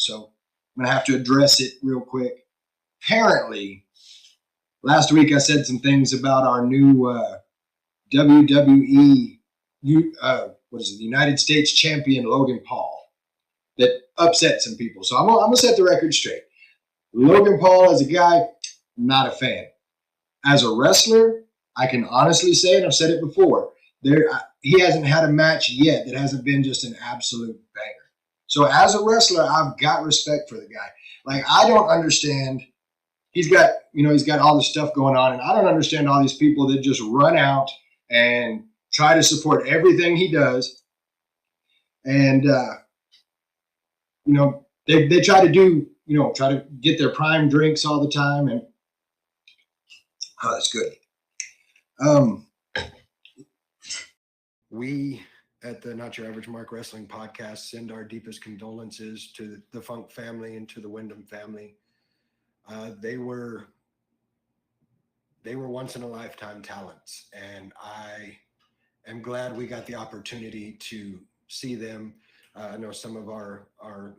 so I'm going to have to address it real quick. Apparently, last week I said some things about our new WWE, the United States champion Logan Paul that upset some people. So I'm going to set the record straight. Logan Paul as a guy, not a fan. As a wrestler, I can honestly say, and I've said it before, he hasn't had a match yet that hasn't been just an absolute banger. So as a wrestler, I've got respect for the guy. Like, I don't understand. He's got all this stuff going on, and I don't understand all these people that just run out and try to support everything he does. And, they try to get their prime drinks all the time. And, oh, that's good. We at the Not Your Average Mark Wrestling Podcast send our deepest condolences to the Funk family and to the Wyndham family. They were once in a lifetime talents, and I am glad we got the opportunity to see them. I know some of our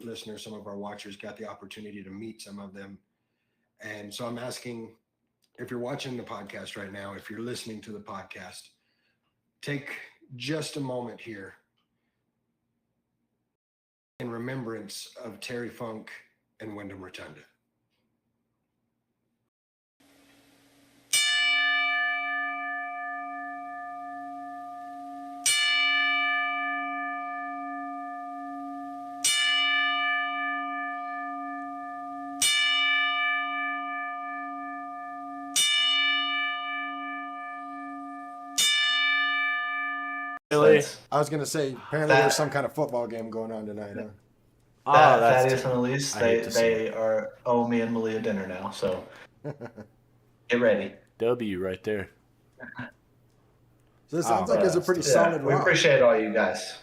listeners, some of our watchers got the opportunity to meet some of them. And so I'm asking, if you're watching the podcast right now, if you're listening to the podcast, take just a moment here in remembrance of Terry Funk and Wyndham Rotunda. Really? I was going to say, apparently there's some kind of football game going on tonight, huh? Thaddeus and Elise, they owe me and Malia dinner now, so get ready. W right there. So it sounds like it's a pretty solid Raw. We appreciate all you guys.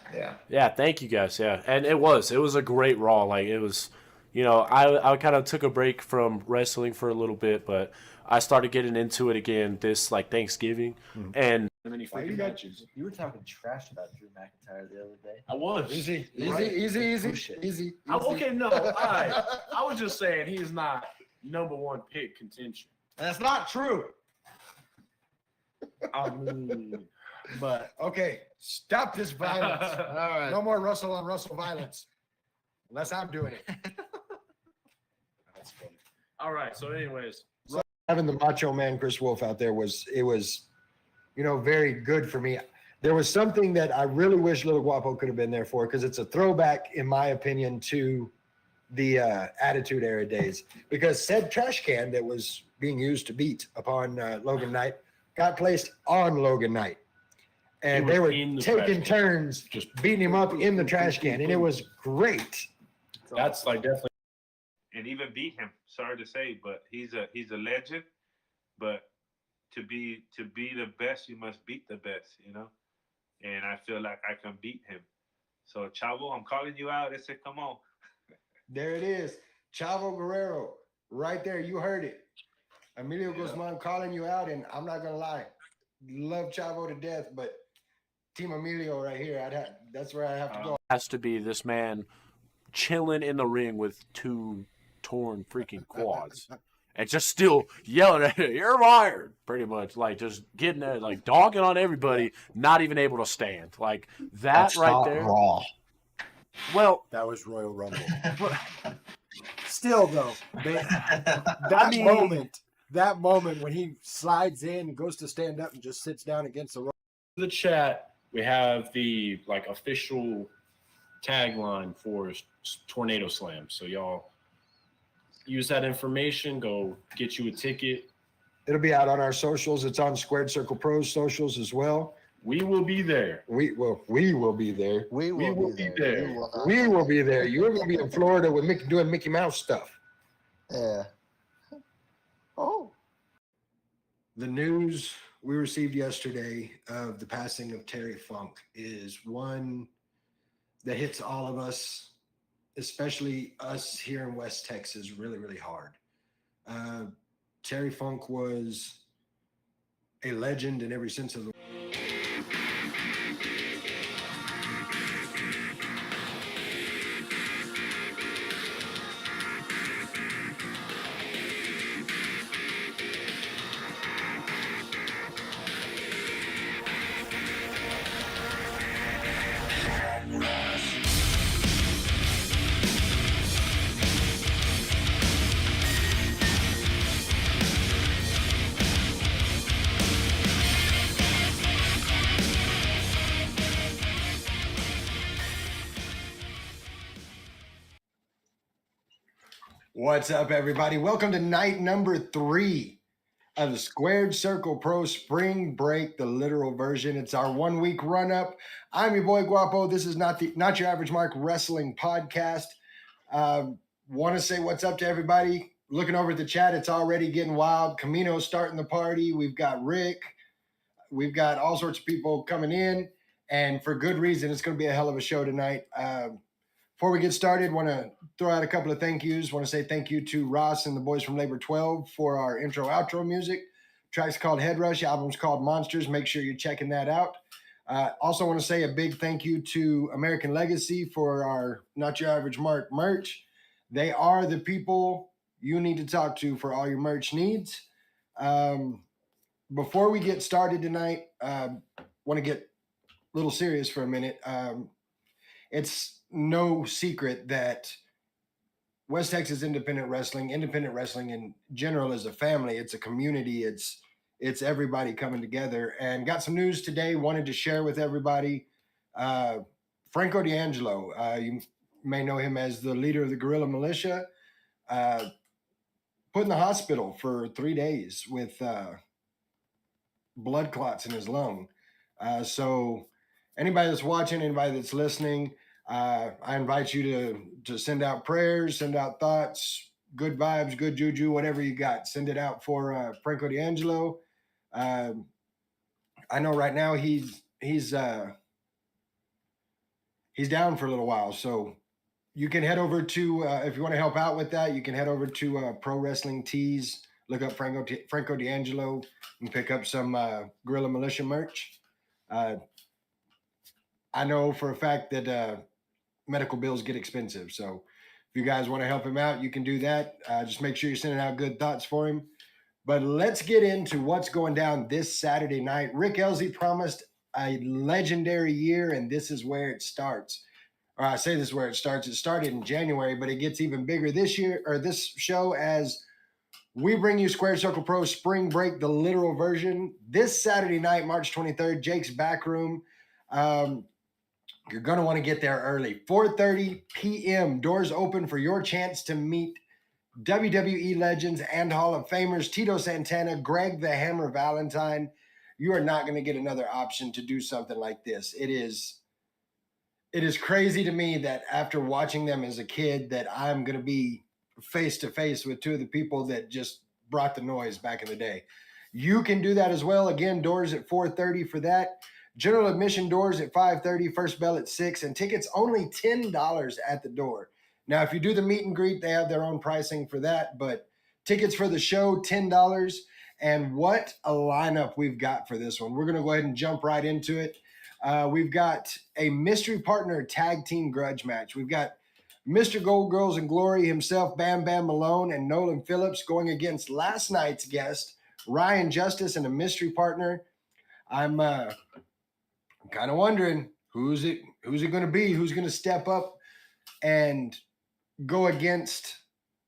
Yeah, thank you guys. Yeah, and it was a great Raw. Like, it was, I kind of took a break from wrestling for a little bit, but I started getting into it again this Thanksgiving, and many freaking matches. You were talking trash about Drew McIntyre the other day. I was easy. Okay, no, I was just saying he's not number one pick contention. That's not true. I mean, but okay, stop this violence. All right, no more Russell on Russell violence, unless I'm doing it. That's funny. All right, so anyways, having the Macho Man Chris Wolf out there was very good for me. There was something that I really wish Little Guapo could have been there for, because it's a throwback, in my opinion, to the Attitude Era days. Because said trash can that was being used to beat upon Logan Knight got placed on Logan Knight. And they were taking turns just beating him up in the trash can, and it was great. That's definitely. And even beat him. Sorry to say, but he's a legend. But to be the best, you must beat the best, And I feel like I can beat him. So Chavo, I'm calling you out. I said, come on. There it is, Chavo Guerrero, right there. You heard it. Emilio Guzman calling you out, and I'm not gonna lie, love Chavo to death, but Team Emilio right here. That's where I have to go. Has to be this man chilling in the ring with two torn freaking quads. And just still yelling at it, you're fired, pretty much. Just getting there, dogging on everybody, not even able to stand. That's right there. Raw. Well, that was Royal Rumble. Still, though, that moment when he slides in and goes to stand up and just sits down against the chat, we have the official tagline for Tornado Slam. So y'all use that information, go get you a ticket. It'll be out on our socials. It's on Squared Circle Pro's socials as well. We will be there. We will be there. We will be there. We will be there. You're going to be in Florida with doing Mickey Mouse stuff. Yeah. Oh. The news we received yesterday of the passing of Terry Funk is one that hits all of us, especially us here in West Texas, really, really hard. Terry Funk was a legend in every sense of the word. What's up, everybody? Welcome to night number 3 of the Squared Circle Pro Spring Break, the literal version. It's our 1 week run up. I'm your boy Guapo. This is not your average Mark wrestling podcast. Want to say what's up to everybody. Looking over at the chat, it's already getting wild. Camino's starting the party. We've got Rick. We've got all sorts of people coming in, and for good reason. It's going to be a hell of a show tonight. Before we get started, want to throw out a couple of thank yous. Want to say thank you to Ross and the boys from Labor 12 for our intro-outro music. Track's called Head Rush, album's called Monsters. Make sure you're checking that out. Also want to say a big thank you to American Legacy for our Not Your Average Mark merch. They are the people you need to talk to for all your merch needs. Before we get started tonight, want to get a little serious for a minute. It's no secret that West Texas independent wrestling in general is a family. It's a community. It's everybody coming together. And got some news today. Wanted to share with everybody. Franco D'Angelo, you may know him as the leader of the guerrilla militia, put in the hospital for 3 days with blood clots in his lung. So anybody that's watching, anybody that's listening, I invite you to send out prayers, send out thoughts, good vibes, good juju, whatever you got. Send it out for Franco D'Angelo. I know right now he's down for a little while, so you can head over to if you want to help out with that, you can head over to Pro Wrestling Tees. Look up Franco D'Angelo and pick up some Guerrilla Militia merch. I know for a fact that medical bills get expensive. So if you guys want to help him out, you can do that. Just make sure you're sending out good thoughts for him. But let's get into what's going down this Saturday night. Rick Elsey promised a legendary year, and this is where it starts. Or I say this is where it starts. It started in January, but it gets even bigger this year, or this show, as we bring you Square Circle Pro Spring Break, the literal version. This Saturday night, March 23rd, Jake's Back Room. You're going to want to get there early. 4:30 p.m. Doors open for your chance to meet WWE legends and Hall of Famers Tito Santana, Greg the Hammer Valentine. You are not going to get another option to do something like this. It is crazy to me that after watching them as a kid that I'm going to be face to face with two of the people that just brought the noise back in the day. You can do that as well. Again, doors at 4:30 for that. General admission doors at 5:30, first bell at 6, and tickets only $10 at the door. Now, if you do the meet and greet, they have their own pricing for that, but tickets for the show, $10. And what a lineup we've got for this one. We're going to go ahead and jump right into it. We've got a mystery partner tag team grudge match. We've got Mr. Gold Girls and Glory himself, Bam Bam Malone and Nolan Phillips, going against last night's guest, Ryan Justice, and a mystery partner. I'm kind of wondering who's it going to be? Who's going to step up and go against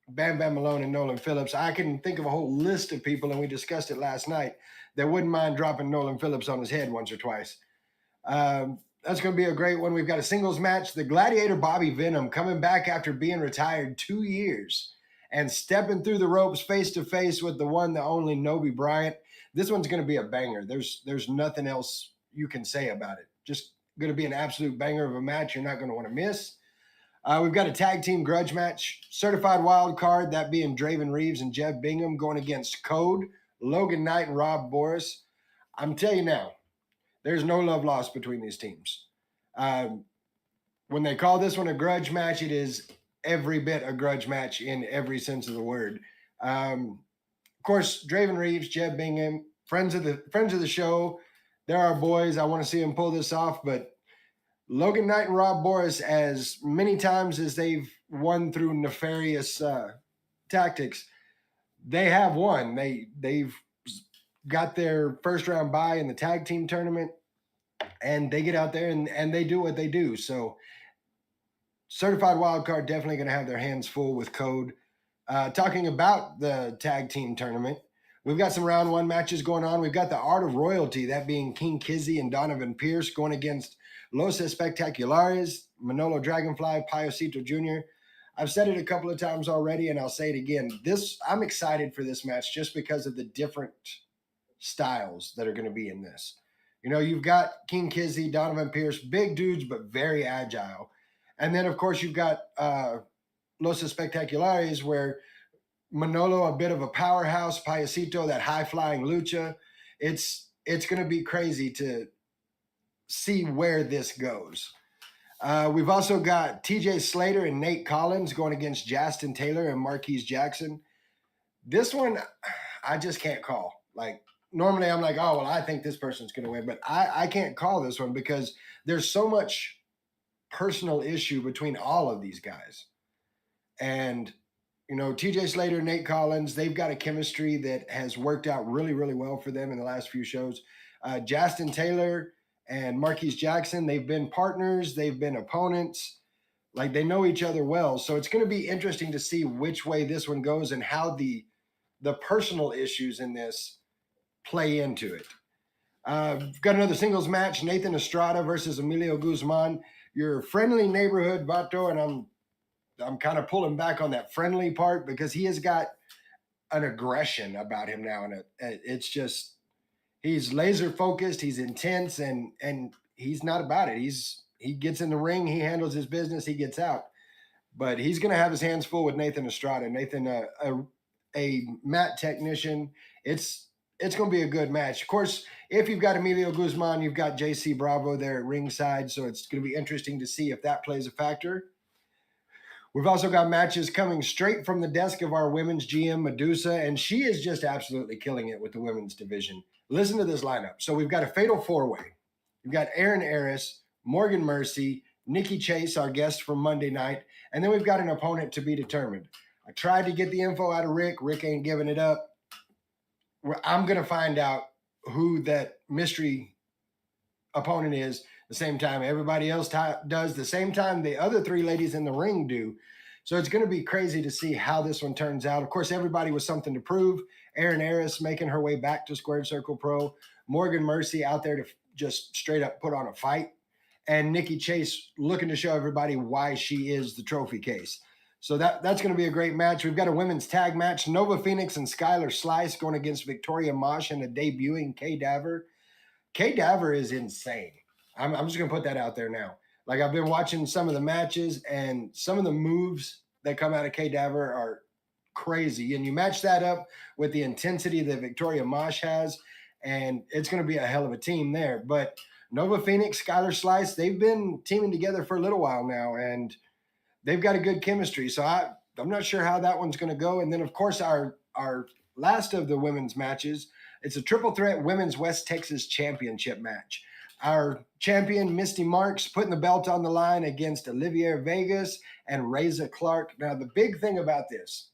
Bam Bam Malone and Nolan Phillips? I can think of a whole list of people, and we discussed it last night, that wouldn't mind dropping Nolan Phillips on his head once or twice. That's going to be a great one. We've got a singles match. The Gladiator Bobby Venom coming back after being retired 2 years and stepping through the ropes face to face with the one, the only Nobi Bryant. This one's going to be a banger. There's nothing else you can say about it. Just going to be an absolute banger of a match you're not going to want to miss. We've got a tag team grudge match. Certified wild card, that being Draven Reeves and Jeff Bingham, going against Code, Logan Knight, and Rob Boris. I'm telling you now, there's no love lost between these teams. When they call this one a grudge match, it is every bit a grudge match in every sense of the word. Of course, Draven Reeves, Jeff Bingham, friends of the show. They're our boys. I want to see them pull this off, but Logan Knight and Rob Boris, as many times as they've won through nefarious tactics, they have won. They've got their first round bye in the tag team tournament, and they get out there and they do what they do. So certified wild card, definitely going to have their hands full with Code. Talking about the tag team tournament, we've got some round one matches going on. We've got the Art of Royalty, that being King Kizzy and Donovan Pierce, going against Los Espectaculares, Manolo Dragonfly, Piosito Jr. I've said it a couple of times already, and I'll say it again. I'm excited for this match just because of the different styles that are going to be in this. You know, you've got King Kizzy, Donovan Pierce, big dudes, but very agile. And then, of course, you've got Los Espectaculares, where Manolo, a bit of a powerhouse, Payasito, that high-flying lucha. It's going to be crazy to see where this goes. We've also got TJ Slater and Nate Collins going against Justin Taylor and Marquise Jackson. This one, I just can't call. Like, normally I'm like, oh, well, I think this person's going to win. But I can't call this one because there's so much personal issue between all of these guys. And, you know, TJ Slater, Nate Collins, they've got a chemistry that has worked out really, really well for them in the last few shows. Justin Taylor and Marquise Jackson, they've been partners, they've been opponents, like they know each other well. So it's going to be interesting to see which way this one goes and how the personal issues in this play into it. We've got another singles match, Nathan Estrada versus Emilio Guzman. Your friendly neighborhood Vato, and I'm kind of pulling back on that friendly part because he has got an aggression about him now, and it's just he's laser focused, he's intense, and he's not about it. He gets in the ring, he handles his business, he gets out. But he's going to have his hands full with Nathan Estrada. Nathan, a mat technician. It's going to be a good match. Of course, if you've got Emilio Guzman, you've got JC Bravo there at ringside, so it's going to be interesting to see if that plays a factor. We've also got matches coming straight from the desk of our women's GM, Medusa, and she is just absolutely killing it with the women's division. Listen to this lineup. So we've got a fatal four-way. We've got Aaron Aris, Morgan Mercy, Nikki Chase, our guest from Monday night, and then we've got an opponent to be determined. I tried to get the info out of Rick. Rick ain't giving it up. I'm going to find out who that mystery opponent is the same time everybody else does, the same time the other three ladies in the ring do. So it's going to be crazy to see how this one turns out. Of course, everybody with something to prove. Aaron Aris making her way back to Squared Circle Pro. Morgan Mercy out there to just straight up put on a fight. And Nikki Chase looking to show everybody why she is the trophy case. So that's going to be a great match. We've got a women's tag match. Nova Phoenix and Skylar Slice going against Victoria Mosh and a debuting Kay Daver. Kay Daver is insane. I'm just going to put that out there now. Like, I've been watching some of the matches, and some of the moves that come out of Kay Daver are crazy. And you match that up with the intensity that Victoria Mosh has, and it's going to be a hell of a team there. But Nova Phoenix, Skylar Slice, they've been teaming together for a little while now, and they've got a good chemistry. So I'm not sure how that one's going to go. And then, of course, our last of the women's matches, it's a triple threat women's West Texas championship match. Our champion, Misty Marks, putting the belt on the line against Olivier Vegas and Reza Clark. Now, the big thing about this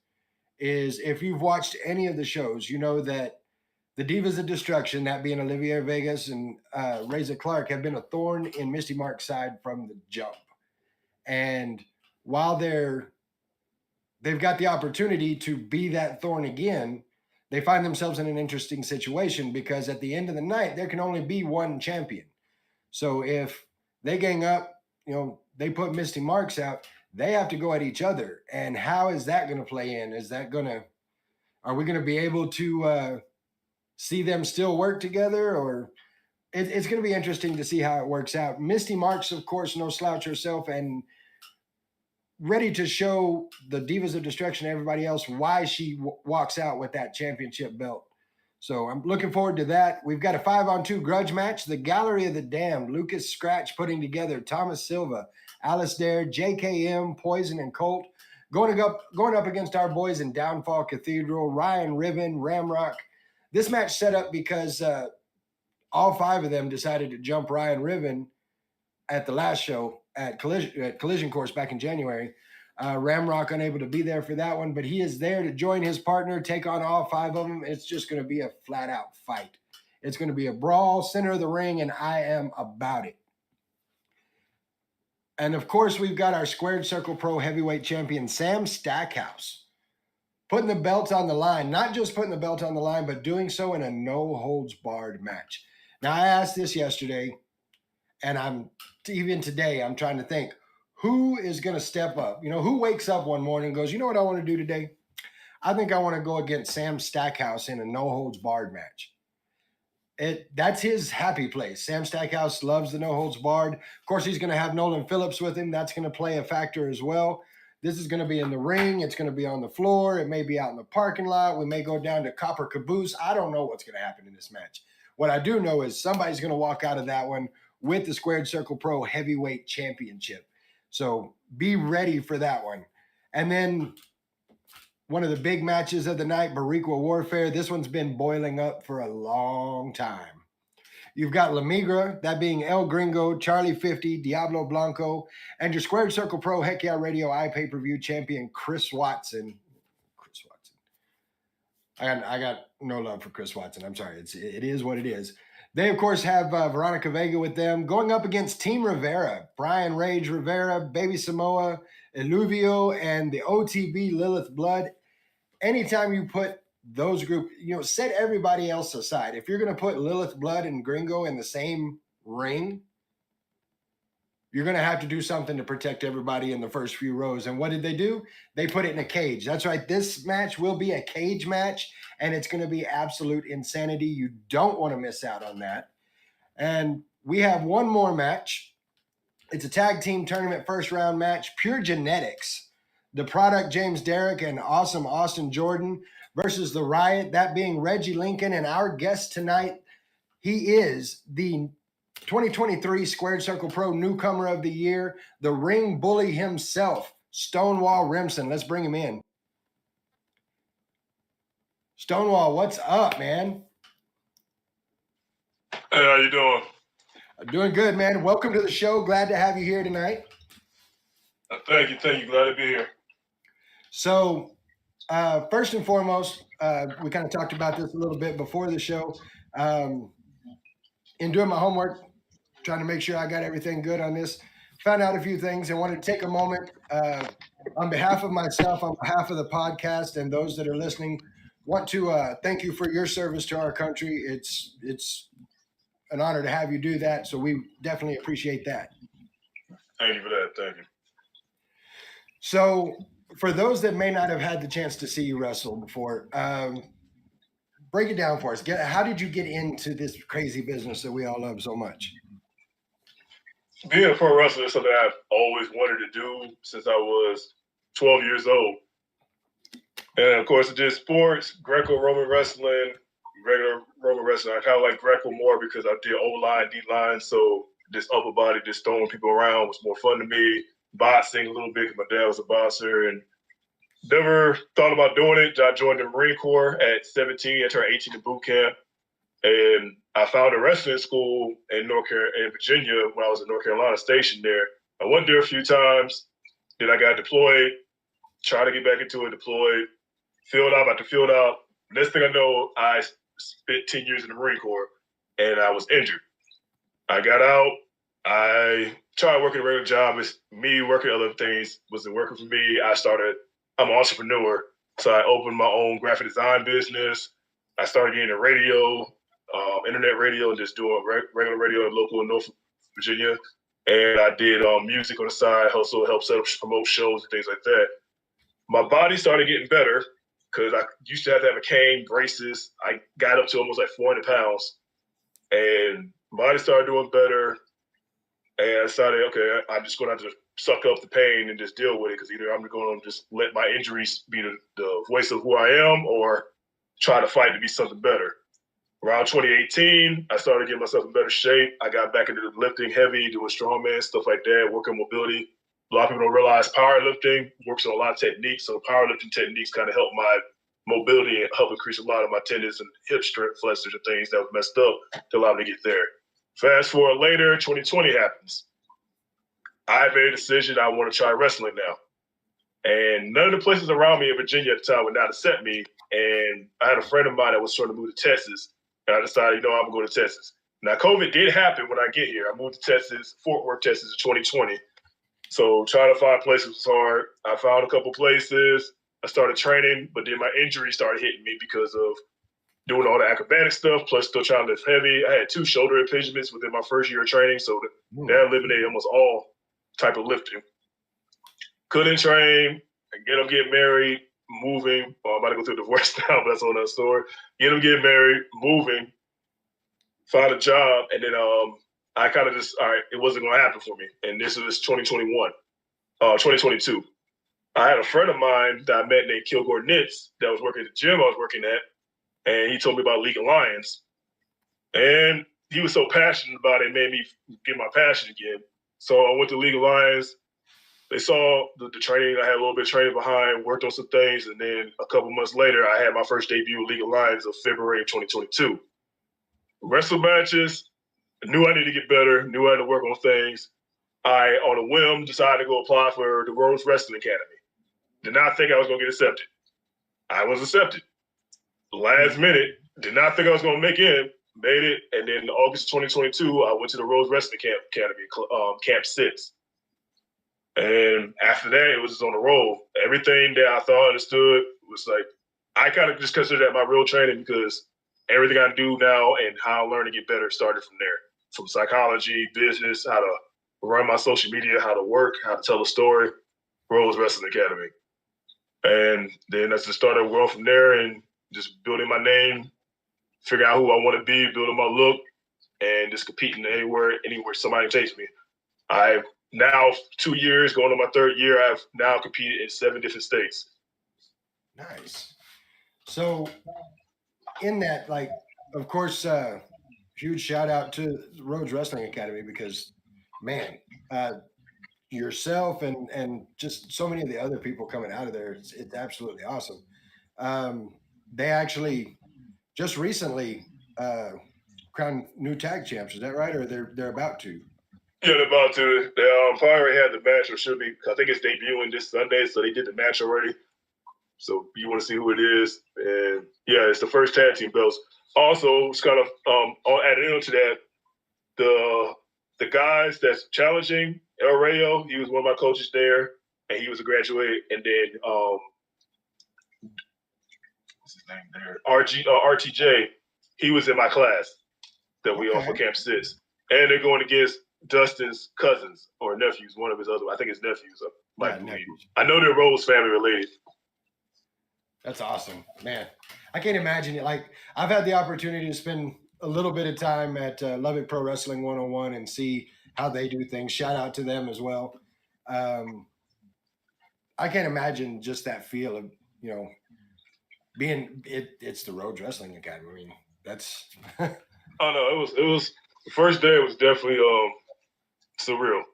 is if you've watched any of the shows, you know that the Divas of Destruction, that being Olivier Vegas and Reza Clark, have been a thorn in Misty Marks' side from the jump. And while they've got the opportunity to be that thorn again, they find themselves in an interesting situation because at the end of the night, there can only be one champion. So if they gang up, you know, they put Misty Marks out, they have to go at each other. And how is that going to play in? Are we going to be able to see them still work together? Or it's going to be interesting to see how it works out. Misty Marks, of course, no slouch herself and ready to show the Divas of Destruction and everybody else why she walks out with that championship belt. So I'm looking forward to that. We've got a 5-on-2 grudge match. The Gallery of the Damned, Lucas Scratch putting together Thomas Silva, Alice Dare, JKM, Poison, and Colt. Going up against our boys in Downfall Cathedral, Ryan Riven, Ramrock. This match set up because all five of them decided to jump Ryan Riven at the last show at Collision Course back in January. Ramrock unable to be there for that one, but he is there to join his partner, take on all five of them. It's just going to be a flat-out fight. It's going to be a brawl, center of the ring, and I am about it. And, of course, we've got our Squared Circle Pro Heavyweight Champion, Sam Stackhouse, putting the belt on the line. Not just putting the belt on the line, but doing so in a no-holds-barred match. Now, I asked this yesterday, and even today, I'm trying to think, who is going to step up? You know, who wakes up one morning and goes, you know what I want to do today? I think I want to go against Sam Stackhouse in a no-holds-barred match. That's his happy place. Sam Stackhouse loves the no-holds-barred. Of course, he's going to have Nolan Phillips with him. That's going to play a factor as well. This is going to be in the ring. It's going to be on the floor. It may be out in the parking lot. We may go down to Copper Caboose. I don't know what's going to happen in this match. What I do know is somebody's going to walk out of that one with the Squared Circle Pro Heavyweight Championship. So be ready for that one. And then one of the big matches of the night, Boricua Warfare. This one's been boiling up for a long time. You've got La Migra, that being El Gringo, Charlie 50, Diablo Blanco, and your Squared Circle Pro Heck Yeah Radio iPay-per-view champion, Chris Watson. Chris Watson. I got no love for Chris Watson. I'm sorry. It is what it is. They, of course, have Veronica Vega with them, going up against Team Rivera, Brian Rage Rivera, Baby Samoa, Eluvio, and the OTB Lilith Blood. Anytime you put those group, you know, set everybody else aside. If you're going to put Lilith Blood and Gringo in the same ring, you're going to have to do something to protect everybody in the first few rows. And what did they do? They put it in a cage. That's right. This match will be a cage match, and it's going to be absolute insanity. You don't want to miss out on that. And we have one more match. It's a tag team tournament first round match. Pure Genetics, the Product James Derrick and Awesome Austin Jordan versus the Riot, that being Reggie Lincoln. And our guest tonight, he is the 2023 Squared Circle Pro Newcomer of the Year, the ring bully himself, Stonewall Remson. Let's bring him in. Stonewall, what's up, man? Hey, how you doing? Doing good, man. Welcome to the show. Glad to have you here tonight. Thank you. Glad to be here. So, first and foremost, we kind of talked about this a little bit before the show. In doing my homework, trying to make sure I got everything good on this, found out a few things and wanted to take a moment on behalf of myself, on behalf of the podcast, and those that are listening, want to thank you for your service to our country. It's an honor to have you do that, so we definitely appreciate that. Thank you for that. Thank you. So, for those that may not have had the chance to see you wrestle before, break it down for us. How did you get into this crazy business that we all love so much? Being a pro wrestler is something I've always wanted to do since I was 12 years old. And of course, I did sports, Greco-Roman wrestling, regular Roman wrestling. I kind of like Greco more because I did O-line, D-line, so this upper body, just throwing people around was more fun to me. Boxing a little bit because my dad was a boxer, and never thought about doing it. I joined the Marine Corps at 17. I turned 18 in boot camp, and I found a wrestling school in Virginia when I was in North Carolina, stationed there. I went there a few times. Then I got deployed, tried to get back into it, deployed, filled out after filled out. Next thing I know, I spent 10 years in the Marine Corps, and I was injured. I got out. I tried working a regular job. It's me working other things wasn't working for me. I'm an entrepreneur, so I opened my own graphic design business. I started getting a radio, internet radio, and just doing regular radio in local in North Virginia. And I did music on the side, also helped promote shows and things like that. My body started getting better because I used to have a cane, braces. I got up to almost like 400 pounds, and my body started doing better. And I decided, okay, I'm just going to have to suck up the pain and just deal with it, because either I'm going to just let my injuries be the voice of who I am, or try to fight to be something better. Around 2018, I started getting myself in better shape. I got back into lifting heavy, doing strongman, stuff like that, working mobility. A lot of people don't realize powerlifting works on a lot of techniques. So powerlifting techniques kind of help my mobility and help increase a lot of my tendons and hip strength flexors and things that were messed up to allow me to get there. Fast forward later, 2020 happens. I made a decision I want to try wrestling now. And none of the places around me in Virginia at the time would not accept me. And I had a friend of mine that was trying to move to Texas. And I decided, I'm going to go to Texas. Now, COVID did happen when I get here. I moved to Texas, Fort Worth, Texas in 2020. So trying to find places was hard. I found a couple places. I started training, but then my injury started hitting me because of doing all the acrobatic stuff, plus still trying to lift heavy. I had 2 shoulder impingements within my first year of training, so that eliminated almost all type of lifting. couldn't train, get him getting married, moving. I'm about to go through a divorce now, but that's another story. Get him getting married, moving, find a job, and then I kind of just, all right, it wasn't going to happen for me. And this was 2022. I had a friend of mine that I met named Kilgore Nitz that was working at the gym I was working at, and he told me about League Alliance. And he was so passionate about it, it made me get my passion again. So I went to League Alliance. They saw the training. I had a little bit of training behind, worked on some things, and then a couple months later, I had my first debut in League Alliance of February of 2022. Wrestle matches, I knew I needed to get better, knew I had to work on things. I, on a whim, decided to go apply for the Rhodes Wrestling Academy. Did not think I was going to get accepted. I was accepted. Last minute, did not think I was going to make it, made it, and then in August 2022, I went to the Rhodes Wrestling Academy, Camp 6. And after that, it was just on the roll. Everything that I thought I understood was like, I kind of just consider that my real training because everything I do now and how I learn to get better started from there. From psychology, business, how to run my social media, how to work, how to tell a story, Rhodes Wrestling Academy. And then that's just started growing from there and just building my name, figure out who I want to be, building my look, and just competing anywhere somebody takes me. I've now 2 years, going on my third year, I've now competed in 7 different states. Nice. So in that, like, of course, huge shout out to Rhodes Wrestling Academy because, man, yourself and just so many of the other people coming out of there, it's absolutely awesome. They actually just recently crowned new tag champs. Is that right? Or they're about to? Yeah, they're about to. They probably already had the match, or should be. I think it's debuting this Sunday, so they did the match already. So you want to see who it is, and yeah, it's the first tag team belts. Also, it's kind of added into that, the guys that's challenging El Rayo, he was one of my coaches there, and he was a graduate. And then what's his name there? RTJ, he was in my class that we offer Camp 6, and they're going against Dustin's cousins or nephews, one of his other, I think his nephews. I know they're Rose family related. That's awesome, man. I can't imagine it. Like, I've had the opportunity to spend a little bit of time at Lubbock Pro Wrestling 101 and see how they do things. Shout out to them as well. I can't imagine just that feel of, being it's the Rhodes Wrestling Academy. I mean, that's oh no, it was the first day. It was definitely surreal.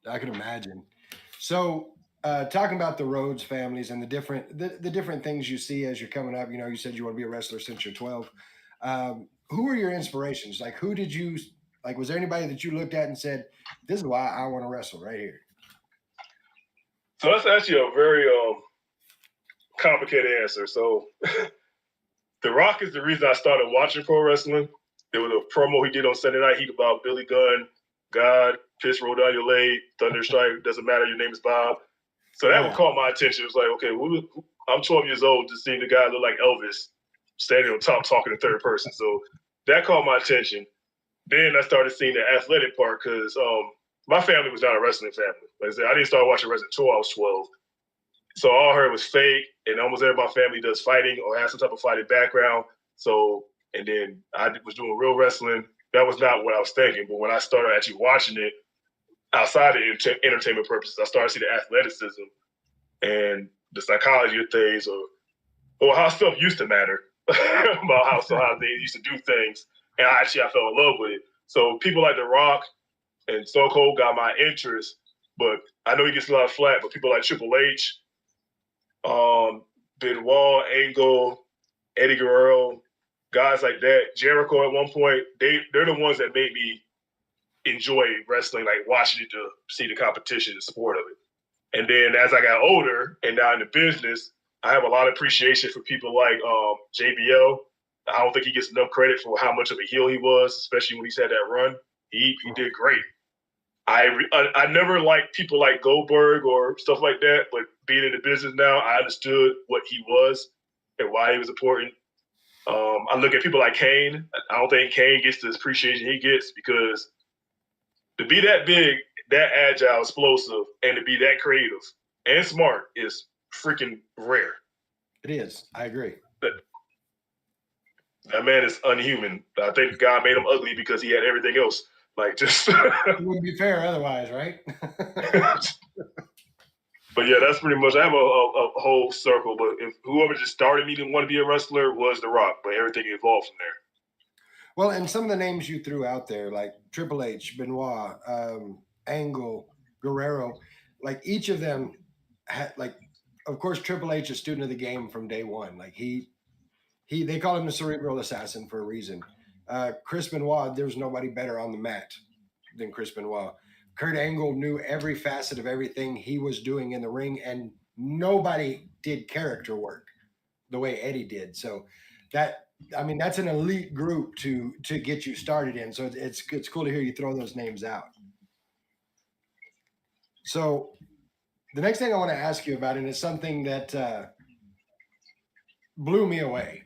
I can imagine. So talking about the Rhodes families and the different things you see as you're coming up, you said you want to be a wrestler since you're 12. Who are your inspirations? Like, who did you like? Was there anybody that you looked at and said, "This is why I want to wrestle right here"? So that's actually a very complicated answer. So The Rock is the reason I started watching pro wrestling. There was a promo he did on Sunday Night Heat about Billy Gunn, God, piss roll down your leg, thunder strike, doesn't matter, your name is Bob. So that would caught my attention. It was like, okay, I'm 12 years old, just seeing the guy look like Elvis standing on top talking in third person. So that caught my attention. Then I started seeing the athletic part because my family was not a wrestling family. Like I said, I didn't start watching wrestling until I was 12. So all I heard was fake, and almost everybody in my family does fighting or has some type of fighting background. So, and then I was doing real wrestling. That was not what I was thinking. But when I started actually watching it outside of entertainment purposes, I started to see the athleticism and the psychology of things, or how stuff used to matter, about how they used to do things. And I fell in love with it. So people like The Rock and Stone Cold got my interest, but I know he gets a lot of flack. But people like Triple H, Benoit, Angle, Eddie Guerrero, guys like that, Jericho at one point, they're the ones that made me enjoy wrestling, like watching it to see the competition, the sport of it. And then as I got older and now in the business, I have a lot of appreciation for people like JBL. I don't think he gets enough credit for how much of a heel he was, especially when he's had that run. He did great. I never liked people like Goldberg or stuff like that, but being in the business now, I understood what he was and why he was important. I look at people like Kane. I don't think Kane gets the appreciation he gets because to be that big that agile, explosive, and to be that creative and smart is freaking rare. It is. I agree. That man is unhuman. I think God made him ugly because he had everything else. Like, just. It wouldn't be fair otherwise, right? But yeah, that's pretty much. I have a whole circle, but if whoever just started me to want to be a wrestler was The Rock, but everything evolved from there. Well, and some of the names you threw out there, like Triple H, Benoit, Angle, Guerrero, like each of them had, like, of course, Triple H, a student of the game from day one. Like they call him the cerebral assassin for a reason. Chris Benoit, there's nobody better on the mat than Chris Benoit. Kurt Angle knew every facet of everything he was doing in the ring, and nobody did character work the way Eddie did. So that's an elite group to get you started in. So it's cool to hear you throw those names out. So the next thing I want to ask you about, and it's something that blew me away.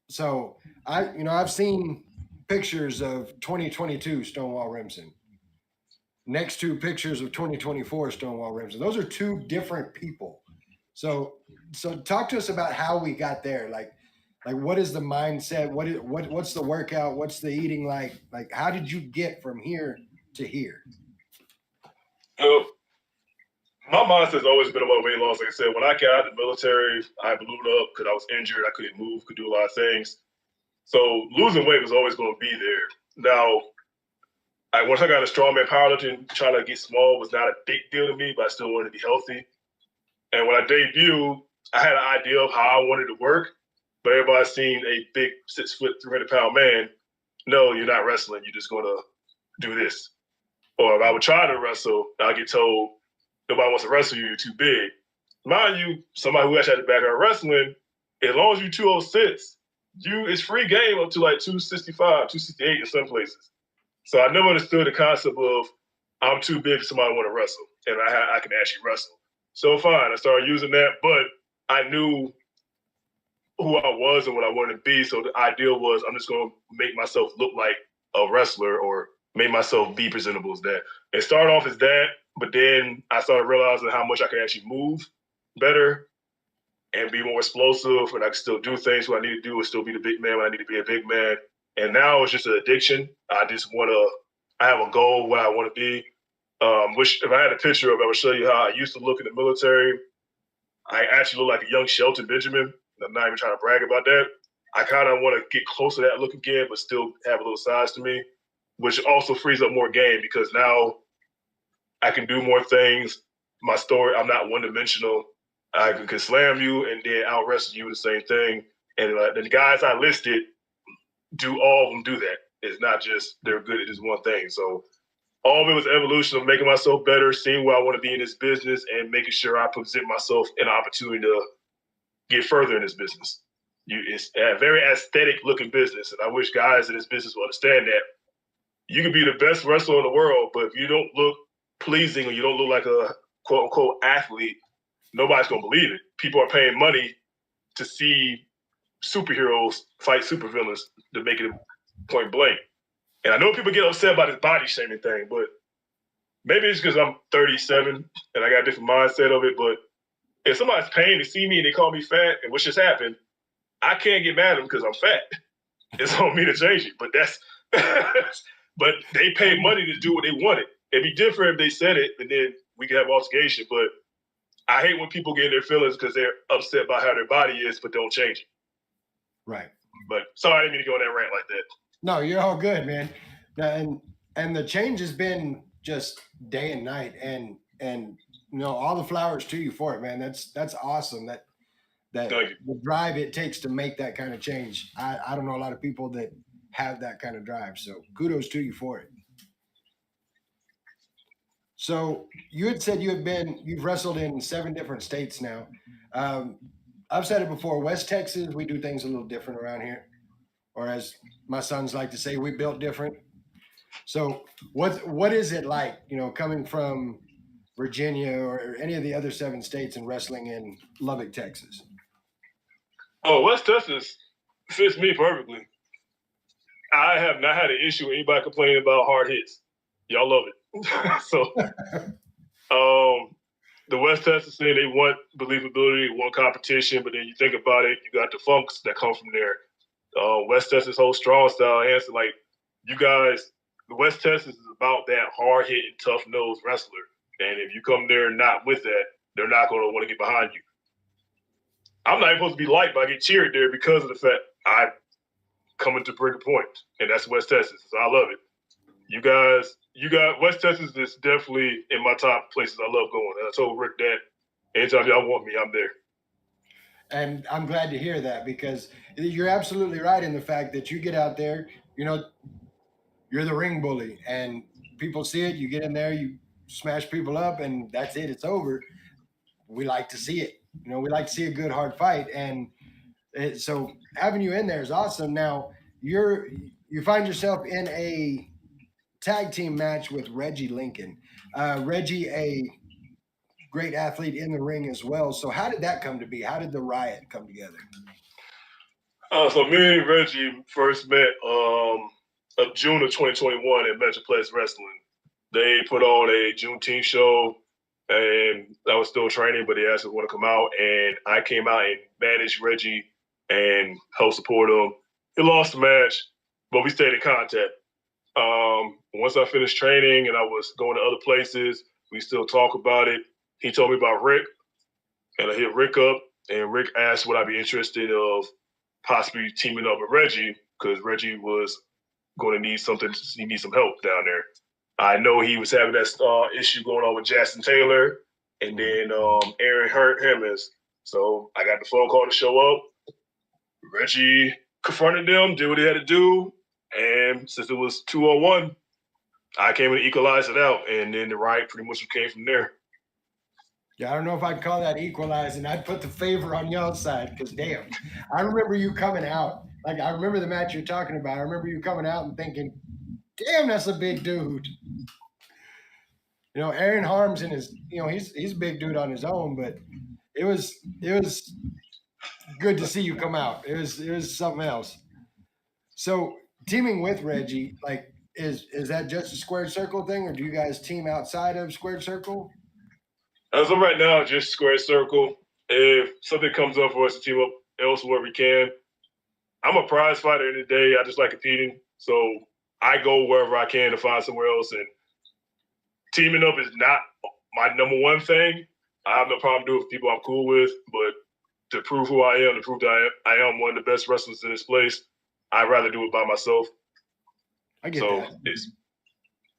So I've seen pictures of 2022 Stonewall Remson next to pictures of 2024 Stonewall Remson. Those are two different people. So talk to us about how we got there. Like what is the mindset? What's the workout? What's the eating like? Like, how did you get from here to here? My mindset's always been about weight loss. Like I said, when I got out of the military, I ballooned up because I was injured. I couldn't move, could do a lot of things. So losing weight was always going to be there. Now, once I got a strongman powerlifting, trying to get small was not a big deal to me, but I still wanted to be healthy. And when I debuted, I had an idea of how I wanted to work, but everybody seen a big 6 foot, 300-pound man. No, you're not wrestling. You're just going to do this. Or if I would try to wrestle, I'll get told, nobody wants to wrestle you, you're too big. Mind you, somebody who actually had the background wrestling, as long as you're 206, it's free game up to like 265, 268 in some places. So I never understood the concept of I'm too big for somebody to want to wrestle, and I can actually wrestle. So fine, I started using that, but I knew who I was and what I wanted to be. So the idea was I'm just going to make myself look like a wrestler or make myself be presentable as that. It started off as that, but then I started realizing how much I could actually move better and be more explosive, and I could still do things what I need to do and still be the big man when I need to be a big man. And now it's just an addiction. I have a goal what I want to be. Which if I had a picture of it, I would show you how I used to look in the military. I actually look like a young Shelton Benjamin. I'm not even trying to brag about that. I kind of want to get close to that look again, but still have a little size to me, which also frees up more game because now I can do more things. My story, I'm not one-dimensional. I can slam you and then out-wrestle you the same thing. And the guys I listed, all of them do that. It's not just they're good at just one thing. So all of it was evolution of making myself better, seeing where I want to be in this business, and making sure I present myself an opportunity to get further in this business. It's a very aesthetic-looking business, and I wish guys in this business will understand that. You can be the best wrestler in the world, but if you don't look pleasing or you don't look like a quote-unquote athlete, nobody's going to believe it. People are paying money to see superheroes fight supervillains to make it point blank. And I know people get upset about this body shaming thing, but maybe it's because I'm 37 and I got a different mindset of it. But if somebody's paying to see me and they call me fat, and which just happened, I can't get mad at them because I'm fat. It's on me to change it. But but they pay money to do what they wanted. It'd be different if they said it and then we could have altercation. But I hate when people get in their feelings because they're upset by how their body is, but don't change it. Right. But sorry, I didn't mean to go on that rant like that. No, you're all good, man. And the change has been just day and night, and all the flowers to you for it, man. That's awesome. That the drive it takes to make that kind of change. I don't know a lot of people that have that kind of drive, so kudos to you for it. So you had said you've wrestled in 7 different states now. I've said it before, West Texas, we do things a little different around here. Or as my sons like to say, we built different. So what is it like, coming from Virginia or any of the other 7 states and wrestling in Lubbock, Texas? Oh, West Texas fits me perfectly. I have not had an issue with anybody complaining about hard hits. Y'all love it. So, the West Texas thing, they want believability, they want competition, but then you think about it, you got the funks that come from there. West Texas whole strong style answer, like you guys, the West Texas is about that hard hitting, tough nosed wrestler. And if you come there not with that, they're not going to want to get behind you. I'm not even supposed to be liked, but I get cheered there because of the fact I coming to bring a point, and that's West Texas. So I love it. You got West Texas is definitely in my top places I love going. And I told Rick that anytime y'all want me, I'm there. And I'm glad to hear that, because you're absolutely right in the fact that you get out there, you're the ring bully, and people see it. You get in there, you smash people up, and that's it. It's over. We like to see it. We like to see a good hard fight, and so having you in there is awesome. Now you find yourself in a tag team match with Reggie Lincoln. Reggie, a great athlete in the ring as well. So how did that come to be? How did the riot come together? So me and Reggie first met of June of 2021 at Metroplex Wrestling. They put on a Juneteenth show, and I was still training, but they asked if I want to come out, and I came out and managed Reggie and helped support him. He lost the match, but we stayed in contact. Once I finished training and I was going to other places, we still talk about it. He told me about Rick, and I hit Rick up, and Rick asked would I be interested of possibly teaming up with Reggie, because Reggie was going to need something. He needs some help down there. I know he was having that issue going on with Jackson Taylor, and then Aaron hurt him. So I got the phone call to show up. Reggie confronted them, did what he had to do, and since it was 2-on-1, I came in to equalize it out, and then the riot pretty much came from there. Yeah, I don't know if I'd call that equalizing. I'd put the favor on y'all's side, because damn, I remember you coming out. Like, I remember the match you're talking about. I remember you coming out and thinking, damn, that's a big dude. Aaron Harmson is, he's a big dude on his own, but it was good to see you come out. It was something else. So teaming with Reggie, like, is that just a squared circle thing, or do you guys team outside of squared circle? As of right now, just square circle. If something comes up for us to team up elsewhere, we can. I'm a prize fighter in the day. I just like competing. So I go wherever I can to find somewhere else. And teaming up is not my number one thing. I have no problem doing it with people I'm cool with. But to prove who I am, to prove that I am one of the best wrestlers in this place, I'd rather do it by myself. I get that.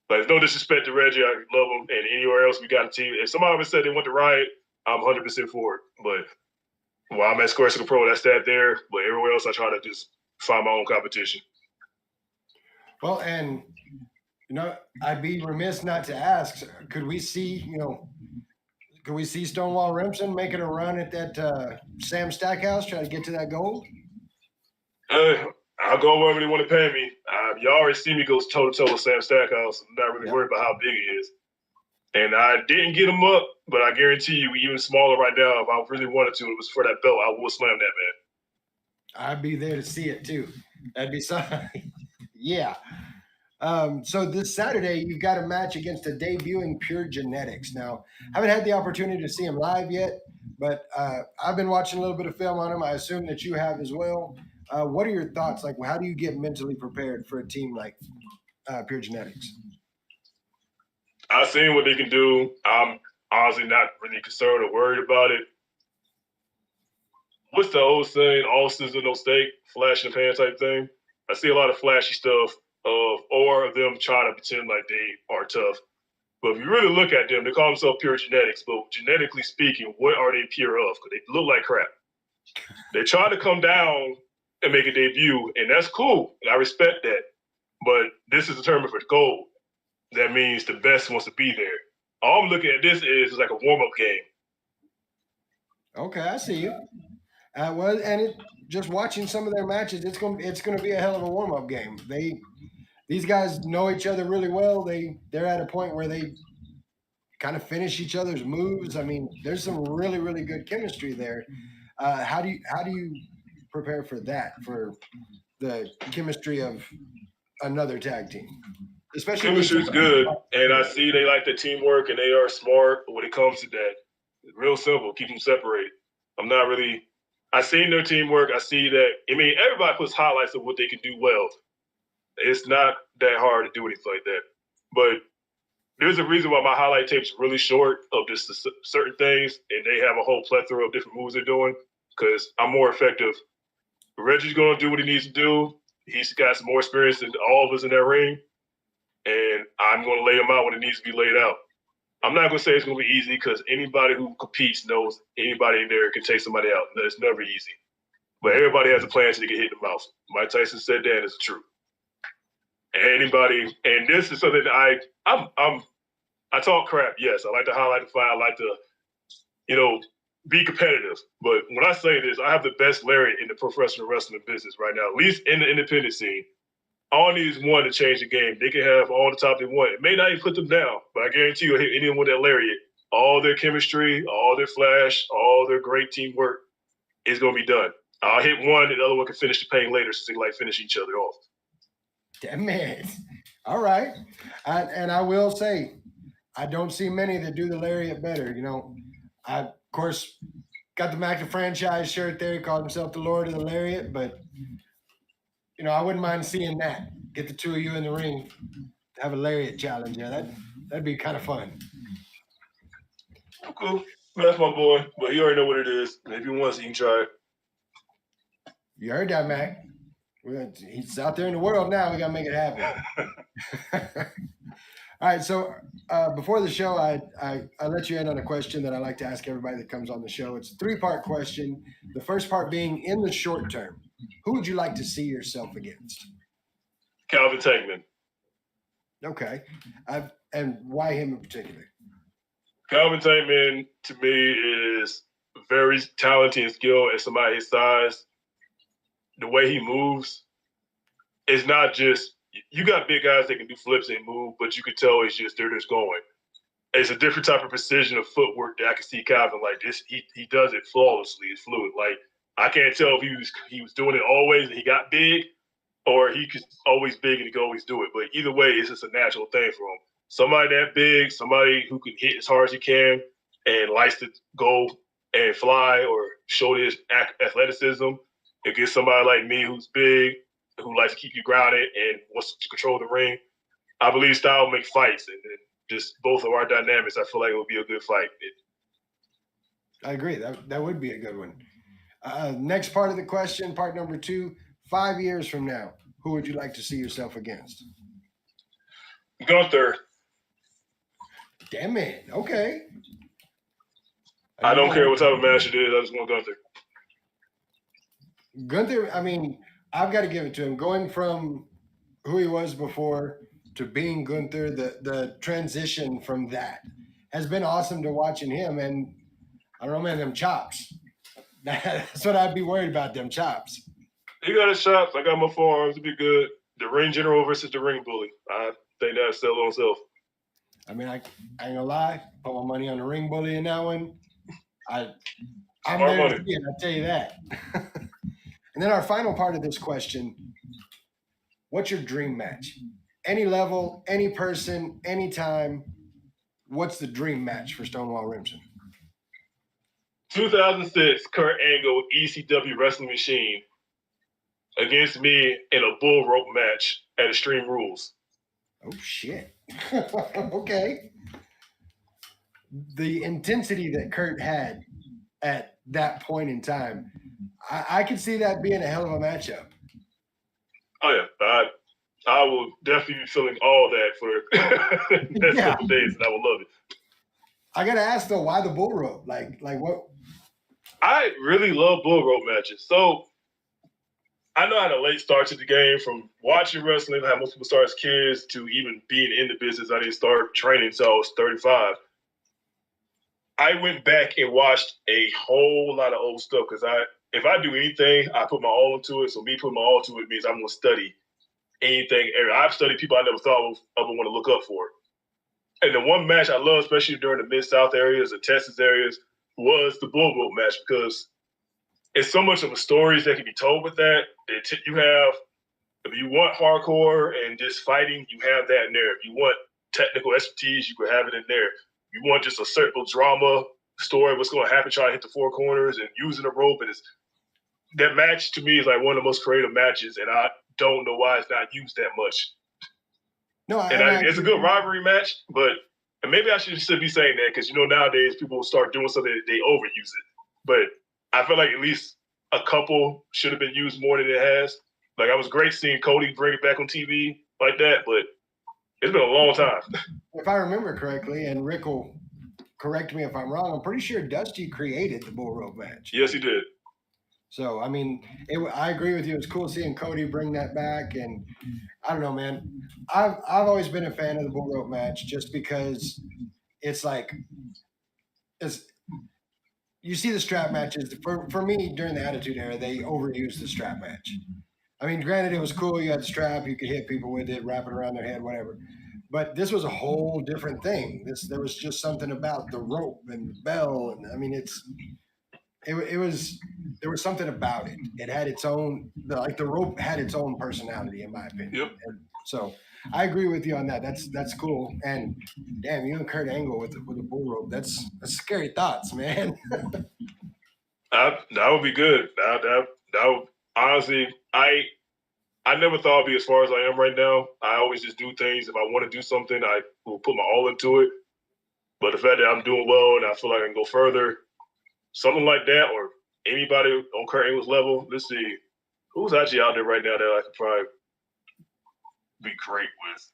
But no disrespect to Reggie, I love him, and anywhere else we got a team. If somebody ever said they want to riot, I'm 100% for it. But while I'm at Square Circle Pro, that's that there. But everywhere else, I try to just find my own competition. Well, and I'd be remiss not to ask: could we see Stonewall Remson making a run at that Sam Stackhouse, try to get to that gold? I'll go wherever they want to pay me. You already see me go toe-to-toe with Sam Stackhouse. I'm not really worried about how big he is. And I didn't get him up, but I guarantee you, even smaller right now, if I really wanted to, it was for that belt, I will slam that man. I'd be there to see it, too. That'd be something. Yeah. So this Saturday, you've got a match against a debuting Pure Genetics. Now, I haven't had the opportunity to see him live yet, but I've been watching a little bit of film on him. I assume that you have as well. What are your thoughts? Like, how do you get mentally prepared for a team like Pure Genetics? I've seen what they can do. I'm honestly not really concerned or worried about it. What's the old saying? All scissors, no steak, flash in the pan type thing. I see a lot of flashy stuff of them trying to pretend like they are tough. But if you really look at them, they call themselves Pure Genetics. But genetically speaking, what are they pure of? Because they look like crap. They try to come down and make a debut, and that's cool. And I respect that. But this is determined for gold. That means the best wants to be there. All I'm looking at this is like a warm-up game. Okay, I see you. Just watching some of their matches, it's going to be a hell of a warm-up game. These guys know each other really well. They're at a point where they kind of finish each other's moves. I mean, there's some really, really good chemistry there. How do you prepare for that, for the chemistry of another tag team, Especially chemistry's good, and I see they like the teamwork and they are smart when it comes to that. It's real simple. Keep them separated. I'm not really. I seen their teamwork. I see that. I mean, everybody puts highlights of what they can do well. It's not that hard to do anything like that. But there's a reason why my highlight tape's really short of just certain things, and they have a whole plethora of different moves they're doing. Because I'm more effective. Reggie's going to do what he needs to do. He's got some more experience than all of us in that ring. And I'm going to lay him out when it needs to be laid out. I'm not going to say it's going to be easy because anybody who competes knows anybody in there can take somebody out. It's never easy. But everybody has a plan so they get hit in the mouth. Mike Tyson said that, and it's true. Anybody, and this is something I talk crap. Yes, I like to highlight the fight. I like to, be competitive. But when I say this, I have the best lariat in the professional wrestling business right now, at least in the independent scene. All needs one to change the game. They can have all the top they want. It may not even put them down, but I guarantee you, hit anyone with that lariat, all their chemistry, all their flash, all their great teamwork is going to be done. I'll hit one, and the other one can finish the pain later, so they like finish each other off. Damn it. All right. And I will say, I don't see many that do the lariat better. I, of course, got the Mac franchise shirt there. He called himself the Lord of the Lariat, but I wouldn't mind seeing that. Get the two of you in the ring, have a lariat challenge. Yeah, that'd be kind of fun. Cool. That's my boy, but he already know what it is. If he wants, he can try it. You heard that, Mac. He's out there in the world now. We got to make it happen. All right. So before the show, I let you in on a question that I like to ask everybody that comes on the show. It's a 3-part question. The first part being, in the short term, who would you like to see yourself against? Calvin Tankman. Okay. And why him in particular? Calvin Tankman, to me, is very talented and skilled at somebody his size. The way he moves is not just – you got big guys that can do flips and move, but you can tell it's just they're just going. It's a different type of precision of footwork that I can see Calvin like this. He does it flawlessly. It's fluid. Like, I can't tell if he was doing it always and he got big, or he could always big and he could always do it. But either way, it's just a natural thing for him. Somebody that big, somebody who can hit as hard as he can and likes to go and fly or show his athleticism against somebody like me who's big, who likes to keep you grounded and wants to control the ring. I believe style will make fights, and just both of our dynamics, I feel like it would be a good fight. I agree. That would be a good one. Next part of the question, part number 2, 5 years from now, who would you like to see yourself against? Gunther. Damn it. Okay. I don't care what type of match it is. I just want Gunther. Gunther, I mean, I've got to give it to him. Going from who he was before to being Gunther, the transition from that has been awesome to watching him. And I don't know, man, them chops. That's what I'd be worried about, them chops. He got his chops. I got my forearms. It'd be good. The ring general versus the ring bully. I think that'll sell on itself. I mean, I ain't gonna lie. Put my money on the ring bully in that one. I'm there to see it, I'll tell you that. And then our final part of this question, what's your dream match? Any level, any person, any time, what's the dream match for Stonewall Remson? 2006 Kurt Angle ECW Wrestling Machine against me in a bull rope match at Extreme Rules. Oh, shit. Okay. The intensity that Kurt had at that point in time, I could see that being a hell of a matchup. Oh, yeah. I will definitely be feeling all that for the next couple days, and I will love it. I got to ask, though, why the bull rope? Like what? I really love bull rope matches. So I know I had a late start to the game from watching wrestling, how most people start as kids, to even being in the business. I didn't start training until I was 35. I went back and watched a whole lot of old stuff because if I do anything, I put my all into it. So me putting my all into it means I'm going to study anything. I've studied people I never thought I would want to look up for. And the one match I love, especially during the Mid-South areas and Texas areas, was the bull rope match because it's so much of a stories that can be told with that. You have If you want hardcore and just fighting, you have that in there. If you want technical expertise, you could have it in there. If you want just a simple drama story, what's going to happen, trying to hit the four corners and using the rope, and that match to me is like one of the most creative matches, and I don't know why it's not used that much. No, It's a good rivalry match, but and maybe I should still be saying that because nowadays people start doing something that they overuse it. But I feel like at least a couple should have been used more than it has. Like, I was great seeing Cody bring it back on TV like that, but it's been a long time. If I remember correctly, and Rick will correct me if I'm wrong, I'm pretty sure Dusty created the bull rope match. Yes, he did. So, I mean, I agree with you. It's cool seeing Cody bring that back. And I don't know, man. I've always been a fan of the bull rope match just because it's like, you see the strap matches. For me, during the Attitude Era, they overused the strap match. I mean, granted, it was cool. You had the strap. You could hit people with it, wrap it around their head, whatever. But this was a whole different thing. There was just something about the rope and the bell. And I mean, there was something about it. It had its own, the rope had its own personality, in my opinion. Yep. And so I agree with you on that. That's cool. And damn, you and Kurt Angle with the bull rope. That's scary thoughts, man. That would be good. That would, honestly, I never thought it'd be as far as I am right now. I always just do things. If I want to do something, I will put my all into it. But the fact that I'm doing well and I feel like I can go further, something like that, or anybody on Kurt Angle's level, let's see, who's actually out there right now that I could probably be great with.